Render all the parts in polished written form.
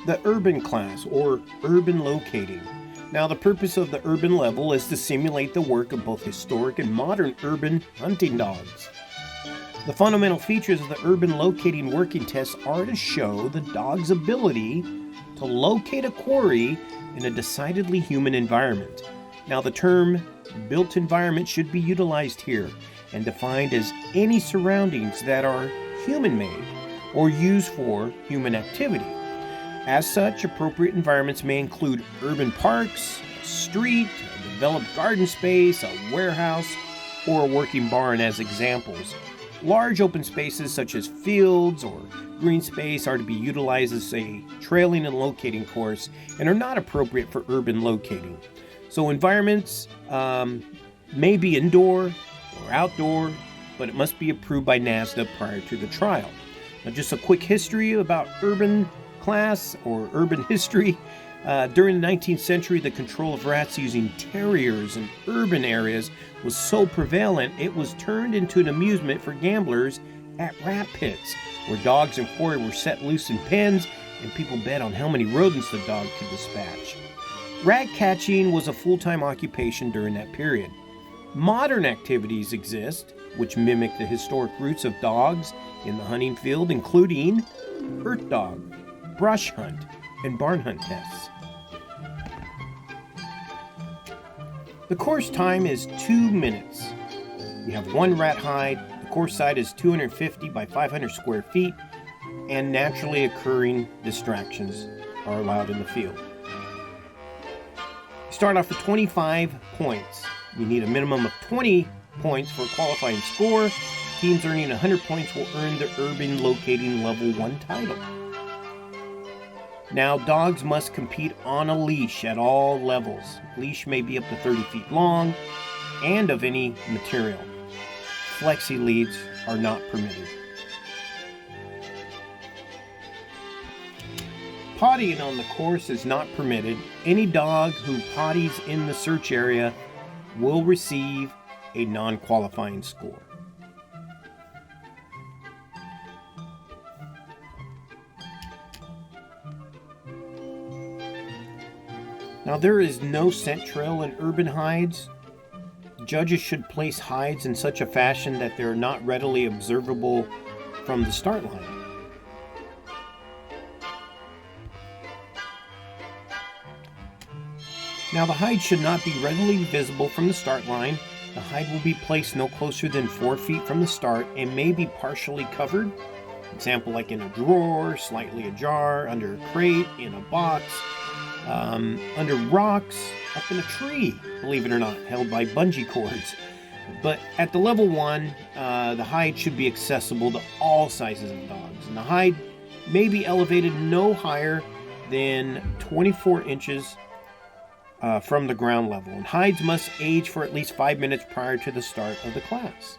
The urban class, or urban locating. Now, the purpose of the urban level is to simulate the work of both historic and modern urban hunting dogs. The fundamental features of the urban locating working test are to show the dog's ability to locate a quarry in a decidedly human environment. Now, the term built environment should be utilized here and defined as any surroundings that are human-made or used for human activity. As such, appropriate environments may include urban parks, a street, a developed garden space, a warehouse, or a working barn as examples. Large open spaces such as fields or green space are to be utilized as a trailing and locating course and are not appropriate for urban locating. So environments may be indoor or outdoor, but it must be approved by NASDA prior to the trial. Now, just a quick history about urban class or urban history. During the 19th century, the control of rats using terriers in urban areas was so prevalent, it was turned into an amusement for gamblers at rat pits, where dogs and quarry were set loose in pens, and people bet on how many rodents the dog could dispatch. Rat catching was a full-time occupation during that period. Modern activities exist, which mimic the historic roots of dogs in the hunting field, including earth dog, brush hunt, and barn hunt tests. The course time is 2 minutes. You have one rat hide. The course site is 250 by 500 square feet, and naturally occurring distractions are allowed in the field. You start off with 25 points. You need a minimum of 20 points for a qualifying score. Teams earning 100 points will earn the Urban Locating Level 1 title. Now, dogs must compete on a leash at all levels. Leash may be up to 30 feet long and of any material. Flexi leads are not permitted. Pottying on the course is not permitted. Any dog who potties in the search area will receive a non-qualifying score. Now, there is no scent trail in urban hides. Judges should place hides in such a fashion that they're not readily observable from the start line. Now, the hide should not be readily visible from the start line. The hide will be placed no closer than 4 feet from the start and may be partially covered. Example, like in a drawer, slightly ajar, under a crate, in a box, under rocks, up in a tree, believe it or not, held by bungee cords. But at the level 1, the hide should be accessible to all sizes of dogs. And the hide may be elevated no higher than 24 inches from the ground level. And hides must age for at least 5 minutes prior to the start of the class.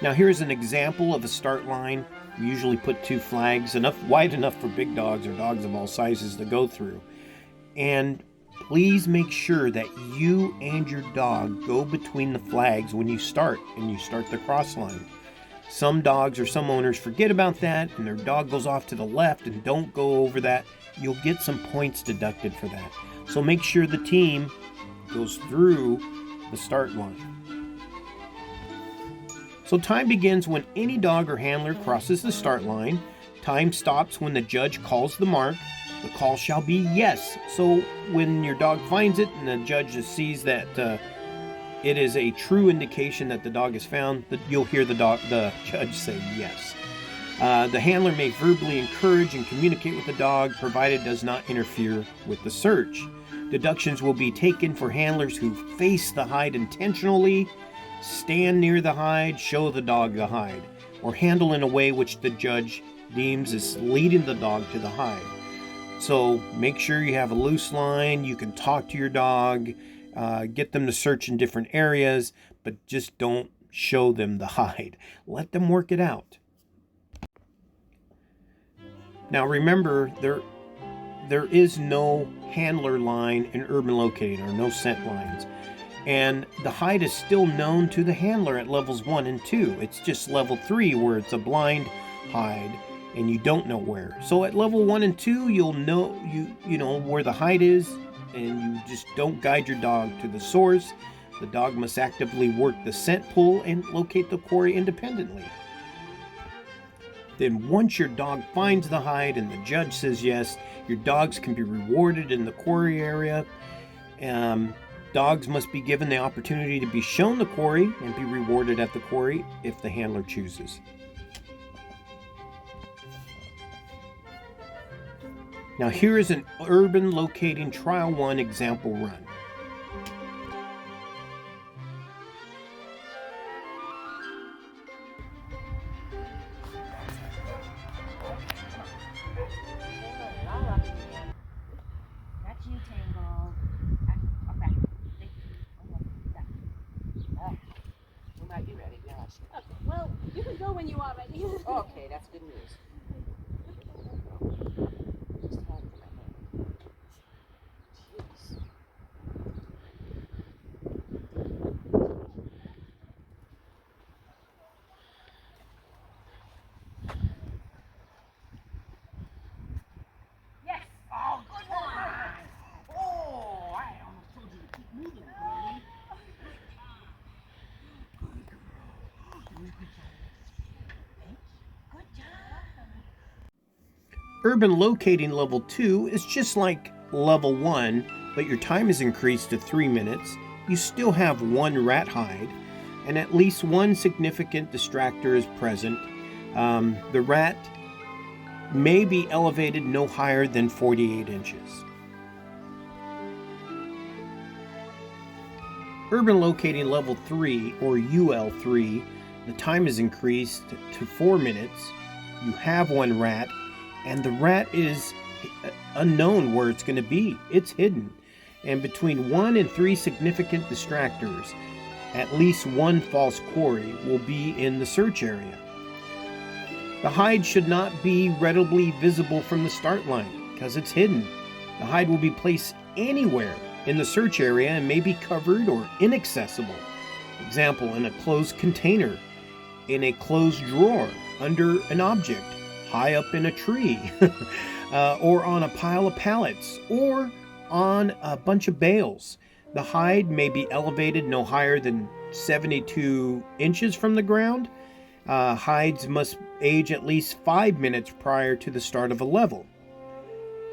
Now, here's an example of a start line. We usually put 2 flags, wide enough for big dogs or dogs of all sizes to go through. And please make sure that you and your dog go between the flags when you start and you start the cross line. Some dogs or some owners forget about that and their dog goes off to the left and don't go over that. You'll get some points deducted for that. So make sure the team goes through the start line. So time begins when any dog or handler crosses the start line. Time stops when the judge calls the mark. The call shall be yes. So when your dog finds it and the judge sees that it is a true indication that the dog is found, that you'll hear the judge say yes. The handler may verbally encourage and communicate with the dog, provided it does not interfere with the search. Deductions will be taken for handlers who face the hide intentionally, stand near the hide, show the dog the hide, or handle in a way which the judge deems is leading the dog to the hide. So make sure you have a loose line. You can talk to your dog, get them to search in different areas, but just don't show them the hide. Let them work it out. Now remember, there is no handler line in urban locating, or no scent lines. And the hide is still known to the handler at levels 1 and 2. It's just level 3 where it's a blind hide and you don't know where. So at level 1 and 2, you'll know you know where the hide is, and you just don't guide your dog to the source. The dog must actively work the scent pool and locate the quarry independently. Then once your dog finds the hide and the judge says yes, your dogs can be rewarded in the quarry area. Dogs must be given the opportunity to be shown the quarry and be rewarded at the quarry if the handler chooses. Now here is an Urban Locating Trial 1 example run. Got you tangled. Okay. We might be ready, yes. Okay. Well, you can go when you are ready. Okay, that's good news. Just hold my hand. Jeez. Yes. Oh, good one! Oh, I almost told you to keep moving, Chloe. Good job. Urban Locating Level 2 is just like Level 1, but your time is increased to 3 minutes. You still have 1 rat hide, and at least 1 significant distractor is present. The rat may be elevated no higher than 48 inches. Urban Locating Level 3, or UL3, the time is increased to 4 minutes. You have 1 rat, and the rat is unknown where it's going to be. It's hidden. And between 1 and 3 significant distractors, at least 1 false quarry will be in the search area. The hide should not be readily visible from the start line because it's hidden. The hide will be placed anywhere in the search area and may be covered or inaccessible. Example, in a closed container, in a closed drawer, under an object, high up in a tree, or on a pile of pallets, or on a bunch of bales. The hide may be elevated no higher than 72 inches from the ground. Hides must age at least 5 minutes prior to the start of a level.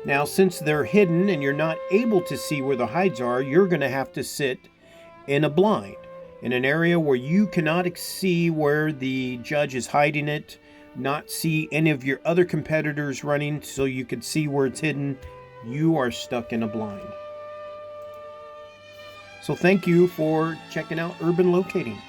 Now, since they're hidden and you're not able to see where the hides are, you're going to have to sit in a blind, in an area where you cannot see where the judge is hiding it, not see any of your other competitors running so you can see where it's hidden. You are stuck in a blind. So thank you for checking out Urban Locating.